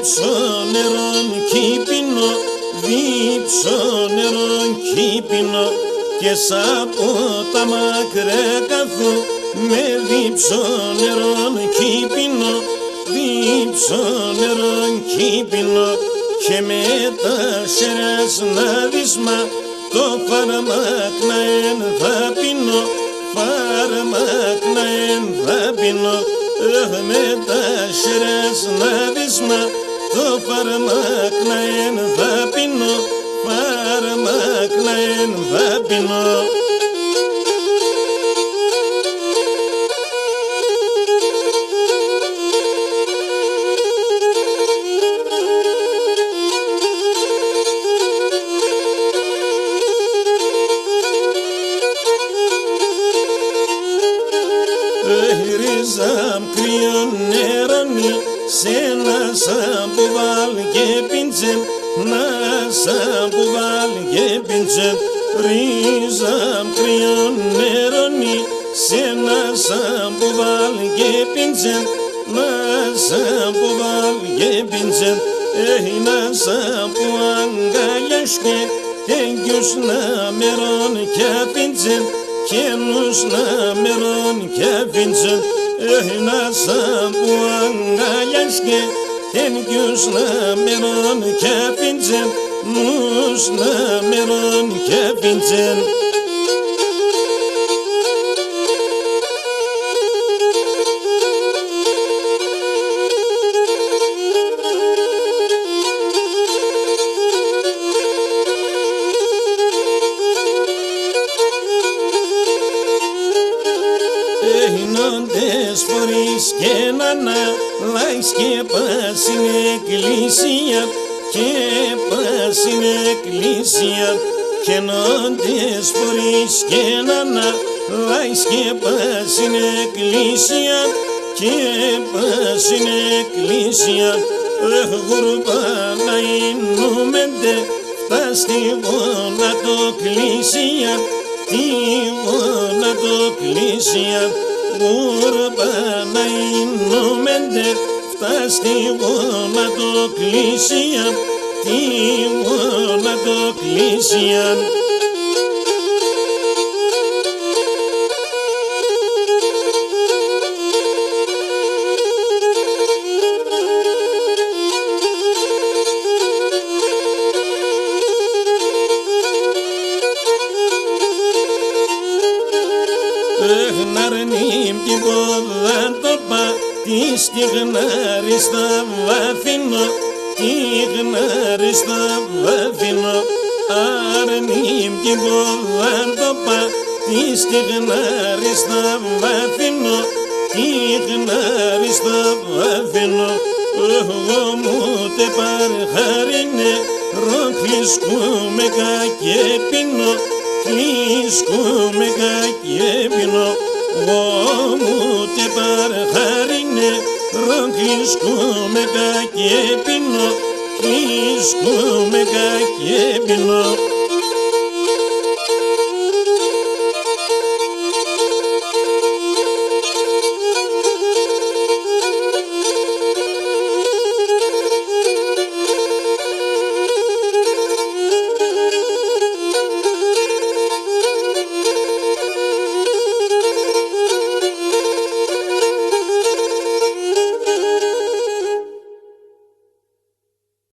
δίψω νερόν κήπινο, δίψω νερόν κήπινο, και από τα μακριά καθού με δίψω νερόν κήπινο, δίψω νερόν κήπινο, και με τα σέρας να δεις το φάρμακ να εν θα πίνω, φάρμακ να εν θα πίνω. Με τα σέρας να δεις το φάρμακ να εν θα πίνω, φάρμακ να εν θα πίνω. Ρίζαμ κρύο νερόνι, σε ένα σαν που βάλει και πίντσεν, να σαν που βάλει και πίντσεν. Ρίζαμ κρύο νερόνι, σε ένα σαν που βάλει και πίντσεν, να σαν που βάλει και πίντσεν. Να σαν που αγκαλιάσκε, τέγγιος να μερών και πίντσεν, καινούς να μερών και πίντσεν. Να σαν που αγκαλιάσκε, τέγγιος να μερών και πίντσεν, νους να μερών και πίντσεν. Νόντες φορείς και να λάεις και πας στην εκκλησία, και πας στην εκκλησία. Και νόντες φορείς και να λάεις και πας στην εκκλησία, και πας στην εκκλησία. Γουρμπάνα ηνούμεντε, φτάς στη γόνατο εκκλησία, τη γόνατο εκκλησία. Γουρμπάνα ηνούμεντε, φτάς στη γόνατο εκκλησία, τη γόνατο εκκλησία. Χναρνίμ την πόδα το πα, τη στιγνάρι στα βάθινο, τη γνάρι στα βάθινο. Αρνίμ την πόδα το πα, τη στιγνάρι στα βάθινο, τη γνάρι στα βάθινο. Εγώ μου τε παρχαρίνε, ροκλίσκουμε κακέ πίνω, κλίσκουμε κακέ πίνω. Εγώ μου τε παρχαρίνε, ροκλίσκουμε κακέ πίνω, κλίσκουμε κακέ πίνω.